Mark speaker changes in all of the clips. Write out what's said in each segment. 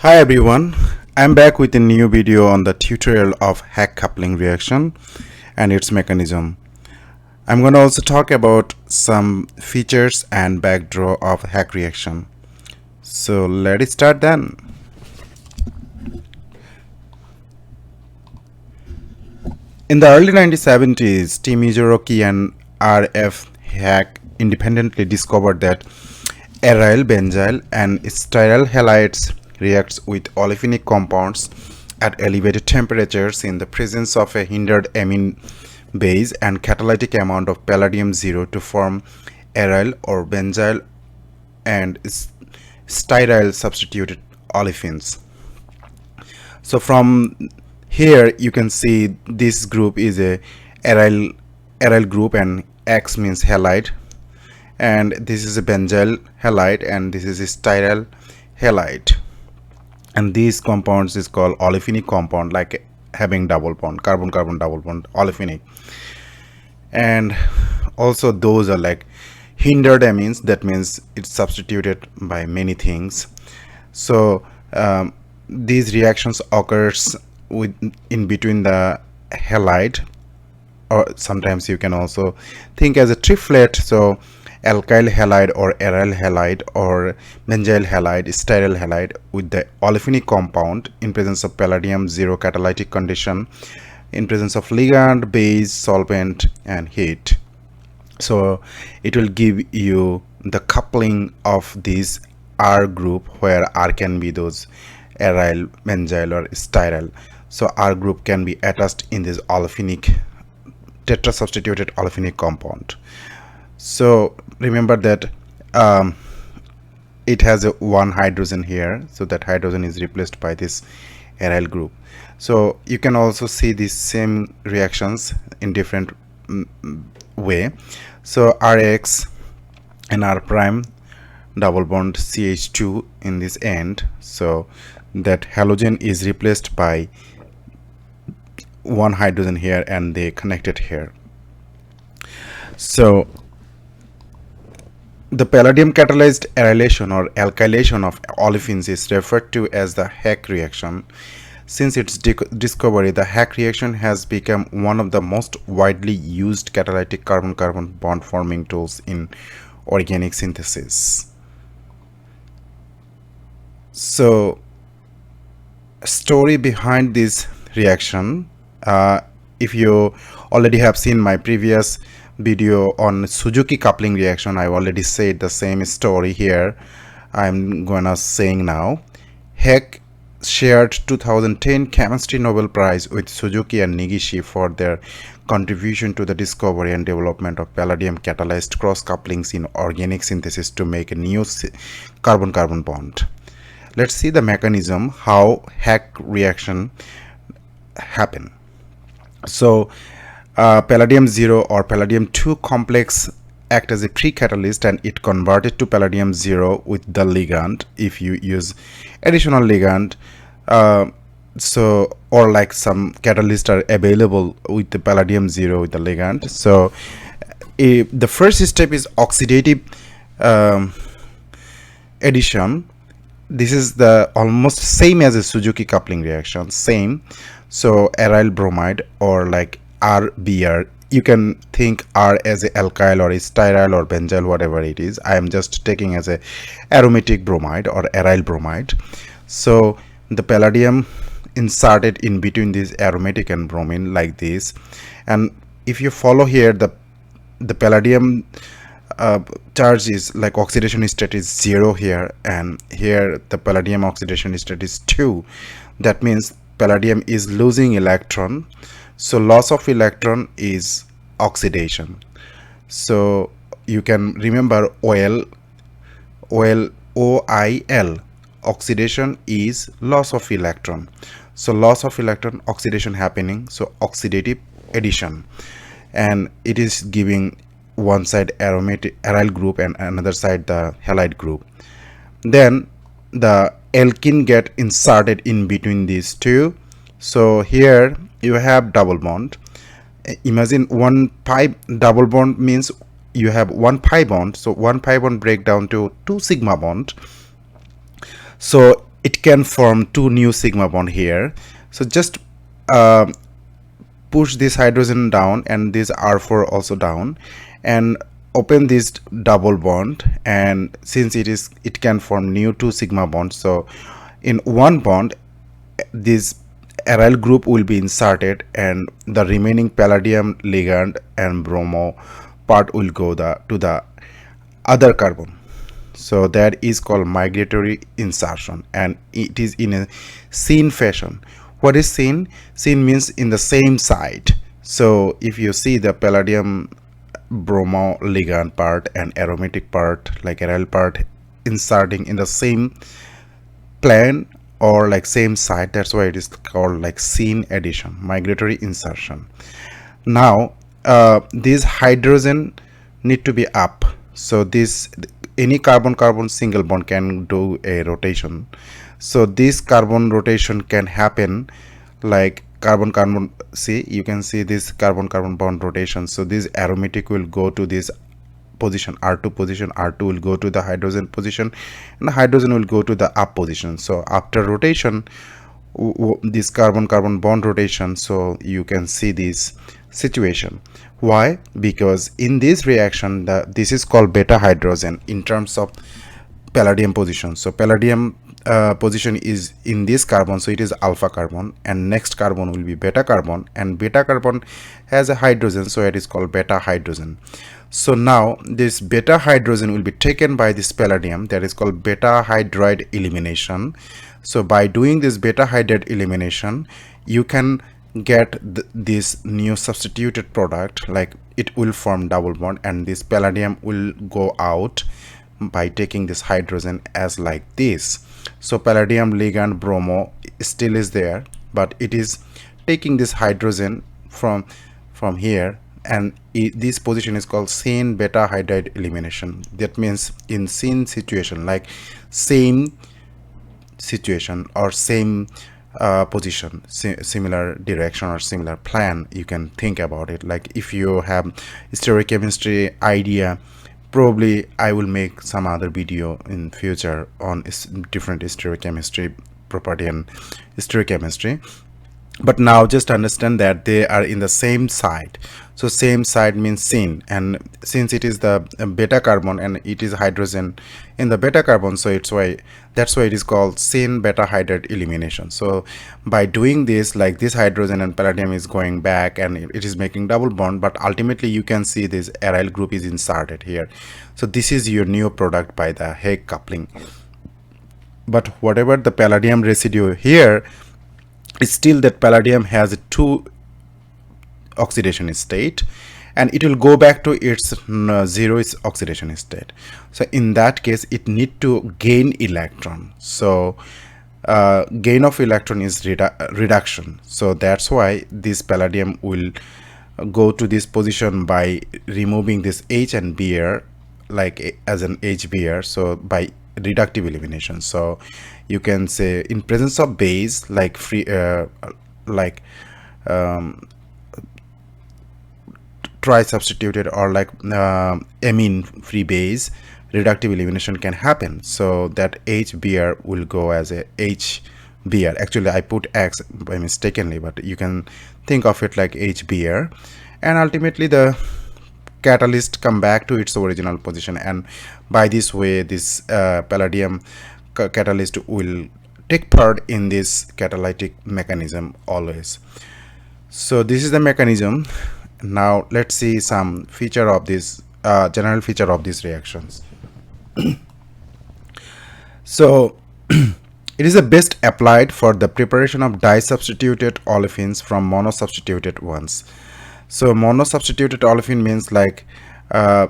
Speaker 1: Hi everyone, I'm back with a new video on the tutorial of Hach coupling reaction and its mechanism. I'm going to also talk about some features and backdraw of Hach reaction. So let's start then. In the early 1970s, Team Izoroki and R.F. Hach independently discovered that aryl benzyl and styryl halides reacts with olefinic compounds at elevated temperatures in the presence of a hindered amine base and catalytic amount of palladium 0 to form aryl or benzyl and styryl substituted olefins. So from here you can see this group is a aryl group and X means halide, and this is a benzyl halide and this is a styryl halide. And these compounds is called olefinic compound, like having double bond, carbon-carbon double bond, olefinic. And also those are like hindered amines, that means it's substituted by many things. So these reactions occurs in between the halide, or sometimes you can also think as a triplet. So alkyl halide or aryl halide or benzyl halide, styryl halide with the olefinic compound in presence of palladium 0 catalytic condition, in presence of ligand, base, solvent and heat. So it will give you the coupling of this R group, where R can be those aryl, benzyl or styryl. So R group can be attached in this olefinic tetra-substituted olefinic compound. So remember that it has a one hydrogen here, so that hydrogen is replaced by this aryl group. So you can also see these same reactions in different way. So Rx and R prime double bond CH2 in this end, so that halogen is replaced by one hydrogen here and they connected here. So the palladium catalyzed arylation or alkylation of olefins is referred to as the Hach reaction. Since its discovery, the Hach reaction has become one of the most widely used catalytic carbon-carbon bond forming tools in organic synthesis. So, story behind this reaction, if you already have seen my previous video on Suzuki coupling reaction, I already said the same story here. I'm gonna saying now. Hach shared 2010 chemistry Nobel Prize with Suzuki and Negishi for their contribution to the discovery and development of palladium catalyzed cross couplings in organic synthesis to make a new carbon-carbon bond. Let's see the mechanism how Hach reaction happen. So palladium 0 or palladium 2 complex act as a pre-catalyst and it converted to palladium 0 with the ligand if you use additional ligand. So or like some catalysts are available with the palladium 0 with the ligand. So the first step is oxidative addition. This is the almost same as a Suzuki coupling reaction, same. So aryl bromide or like RBr, you can think R as a alkyl or a styryl or benzyl, whatever it is. I am just taking as a aromatic bromide or aryl bromide. So the palladium inserted in between this aromatic and bromine like this, and if you follow here the palladium charge is like oxidation state is 0 here, and here the palladium oxidation state is 2. That means palladium is losing electron. So loss of electron is oxidation. So you can remember OIL, oxidation is loss of electron. So loss of electron, oxidation happening, so oxidative addition, and it is giving one side aromatic aryl group and another side the halide group. Then the alkene get inserted in between these two. So here you have double bond. Imagine one pi double bond means you have one pi bond. So one pi bond break down to 2 sigma bond. So it can form two new sigma bond here. So just uh, push this hydrogen down and this R4 also down and open this double bond, and since it can form new two sigma bonds, so in one bond this aryl group will be inserted and the remaining palladium ligand and bromo part will go to the other carbon. So that is called migratory insertion, and it is in a syn fashion. What is syn? Syn means in the same site. So if you see the palladium bromo ligand part and aromatic part like aryl part inserting in the same plane or like same site, that's why it is called like syn addition, migratory insertion. Now this hydrogen need to be up, so this any carbon carbon single bond can do a rotation. So this carbon rotation can happen like carbon carbon, see, you can see this carbon carbon bond rotation. So this aromatic will go to this position R2 position, R2 will go to the hydrogen position, and the hydrogen will go to the up position. So after rotation, this carbon carbon bond rotation, so you can see this situation. Why? Because in this reaction this is called beta hydrogen in terms of palladium position. So palladium position is in this carbon, so it is alpha carbon, and next carbon will be beta carbon, and beta carbon has a hydrogen, so it is called beta hydrogen. So now this beta hydrogen will be taken by this palladium, that is called beta hydride elimination. So by doing this beta hydride elimination, you can get this new substituted product, like it will form double bond and this palladium will go out by taking this hydrogen as like this. So palladium ligand bromo still is there, but it is taking this hydrogen from here, and this position is called syn beta hydride elimination. That means in syn situation, like same situation or same position, similar direction or similar plan, you can think about it. Like if you have stereochemistry idea, probably I will make some other video in future on different stereochemistry property and stereochemistry, but now just understand that they are in the same site. So same site means syn, and since it is the beta carbon and it is hydrogen in the beta carbon, so that's why it is called syn beta hydride elimination. So by doing this, like this hydrogen and palladium is going back and it is making double bond, but ultimately you can see this aryl group is inserted here. So this is your new product by the Hague coupling. But whatever the palladium residue here, it's still that palladium has a 2 oxidation state, and it will go back to its 0 oxidation state. So in that case it need to gain electron. So gain of electron is reduction. So that's why this palladium will go to this position by removing this H and Br, like as an HBr, so by reductive elimination. So you can say in presence of base, like free tri-substituted or like amine free base, reductive elimination can happen. So that HBr will go as a HBr. Actually I put X by mistakenly, but you can think of it like HBr, and ultimately the catalyst come back to its original position, and by this way this palladium catalyst will take part in this catalytic mechanism always. So this is the mechanism. Now let's see some feature of this general feature of these reactions. So it is the best applied for the preparation of disubstituted olefins from monosubstituted ones. So monosubstituted olefin means like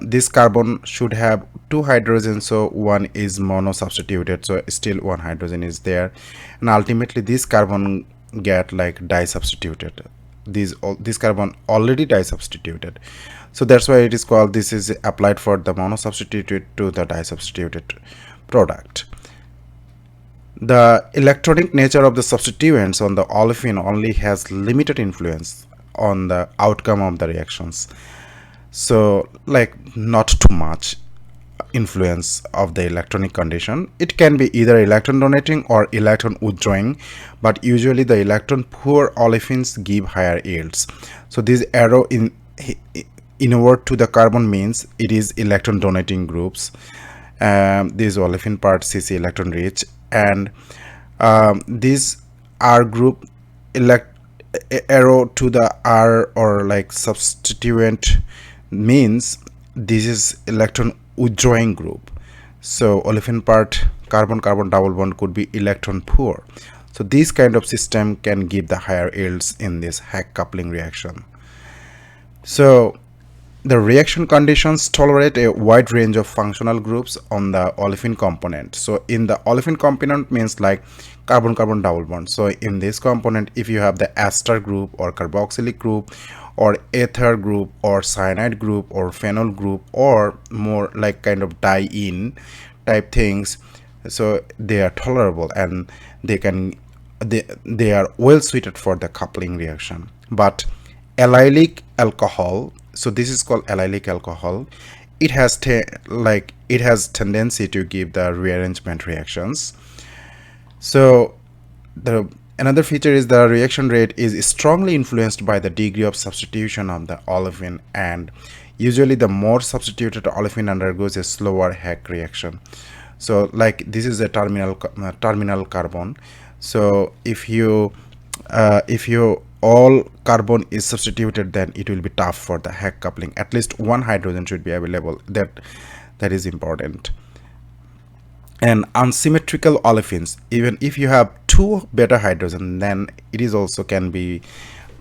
Speaker 1: this carbon should have 2 hydrogens, so one is monosubstituted, so still 1 hydrogen is there, and ultimately this carbon get like disubstituted. This carbon already disubstituted, so that's why it is called, this is applied for the monosubstituted to the disubstituted product. The electronic nature of the substituents on the olefin only has limited influence on the outcome of the reactions, so like not too much. influence of the electronic condition. It can be either electron donating or electron withdrawing, but usually the electron poor olefins give higher yields. So this arrow inward to the carbon means it is electron donating groups. This olefin part CC electron rich, and this R group arrow to the R or like substituent means this is electron withdrawing group. So olefin part carbon carbon double bond could be electron poor. So this kind of system can give the higher yields in this Hack coupling reaction. So the reaction conditions tolerate a wide range of functional groups on the olefin component. So in the olefin component means like carbon carbon double bond. So in this component, if you have the ester group or carboxylic group or ether group or cyanide group or phenol group or more like kind of diene type things, so they are tolerable and they are well suited for the coupling reaction. But allylic alcohol, so this is called allylic alcohol, it has tendency to give the rearrangement reactions. So another feature is the reaction rate is strongly influenced by the degree of substitution of the olefin, and usually the more substituted olefin undergoes a slower Hack reaction. So like this is a terminal carbon. So if you all carbon is substituted, then it will be tough for the Hack coupling. At least one hydrogen should be available. That is important. And unsymmetrical olefins, even if you have two beta hydrogen, then it is also can be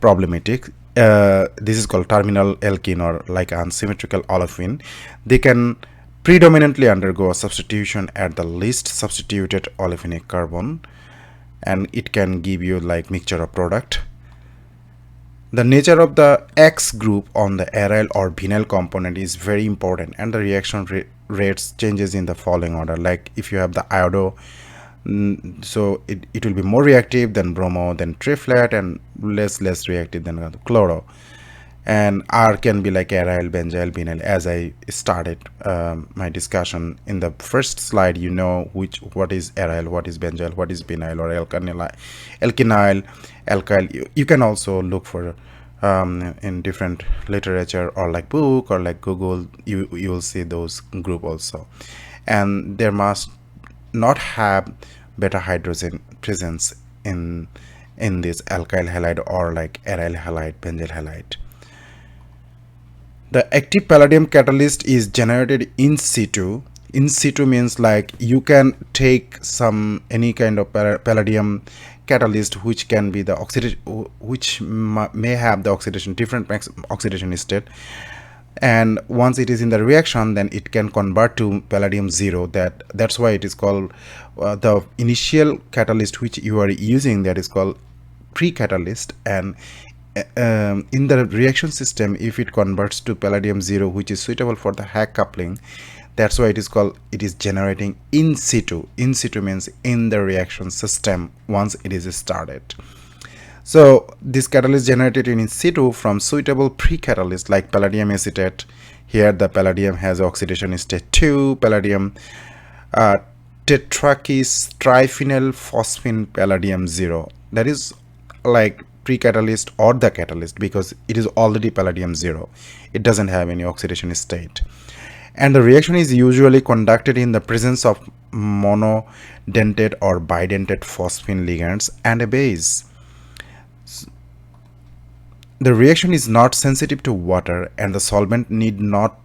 Speaker 1: problematic. This is called terminal alkene or like unsymmetrical olefin. They can predominantly undergo a substitution at the least substituted olefinic carbon, and it can give you like mixture of product. The nature of the X group on the aryl or vinyl component is very important, and the reaction rates changes in the following order. Like if you have the iodo, so it will be more reactive than bromo, then triflat, and less reactive than chloro. And R can be like aryl, benzyl, vinyl. As I started my discussion in the first slide, you know what is aryl, what is benzyl, what is vinyl or alkynyl, alkyl. You can also look for in different literature or like book or like Google. You will see those group also, and there must not have beta hydrogen presence in this alkyl halide or like aryl halide, benzyl halide. The active palladium catalyst is generated in situ. In situ means like you can take any kind of palladium catalyst which can be the oxidation, which may have the oxidation, different oxidation state, and once it is in the reaction, then it can convert to palladium 0. That's why it is called the initial catalyst which you are using, that is called pre-catalyst. And in the reaction system, if it converts to palladium 0, which is suitable for the Hack coupling, that's why it is generating in situ. In situ means in the reaction system once it is started. So this catalyst generated in situ from suitable pre-catalyst like palladium acetate. Here the palladium has oxidation state 2, palladium tetrakis triphenyl phosphine palladium 0. That is like pre-catalyst or the catalyst, because it is already palladium 0. It doesn't have any oxidation state. And the reaction is usually conducted in the presence of monodentate or bidentate phosphine ligands and a base. The reaction is not sensitive to water, and the solvent need not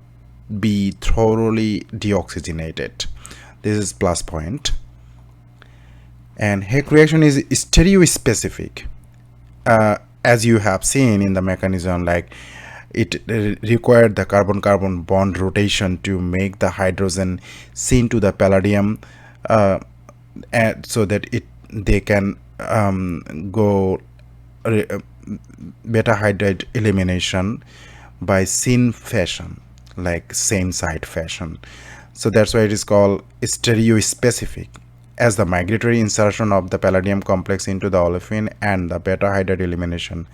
Speaker 1: be thoroughly deoxygenated. This is plus point. And Hack reaction is stereospecific. As you have seen in the mechanism, like it required the carbon-carbon bond rotation to make the hydrogen seen to the palladium, so that they can go beta hydride elimination by syn fashion, like same site fashion. So that's why it is called stereospecific, as the migratory insertion of the palladium complex into the olefin and the beta hydride elimination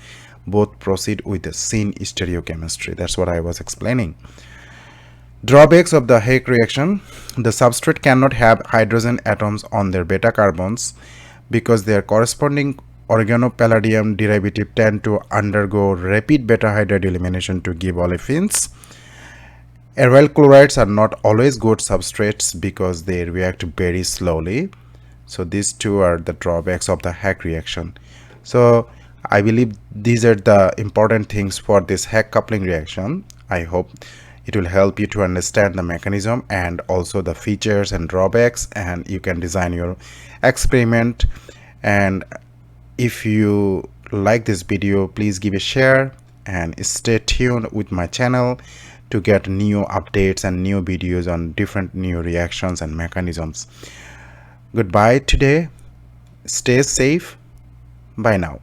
Speaker 1: both proceed with the syn stereochemistry. That's what I was explaining. Drawbacks of the Hake reaction: the substrate cannot have hydrogen atoms on their beta carbons because their corresponding organopalladium derivative tend to undergo rapid beta hydride elimination to give olefins. Aryl chlorides are not always good substrates because they react very slowly. So these two are the drawbacks of the Hake reaction. So I believe these are the important things for this Hake coupling reaction. I hope it will help you to understand the mechanism and also the features and drawbacks, and you can design your experiment. And if you like this video, please give a share and stay tuned with my channel to get new updates and new videos on different new reactions and mechanisms. Goodbye today. Stay safe. Bye now.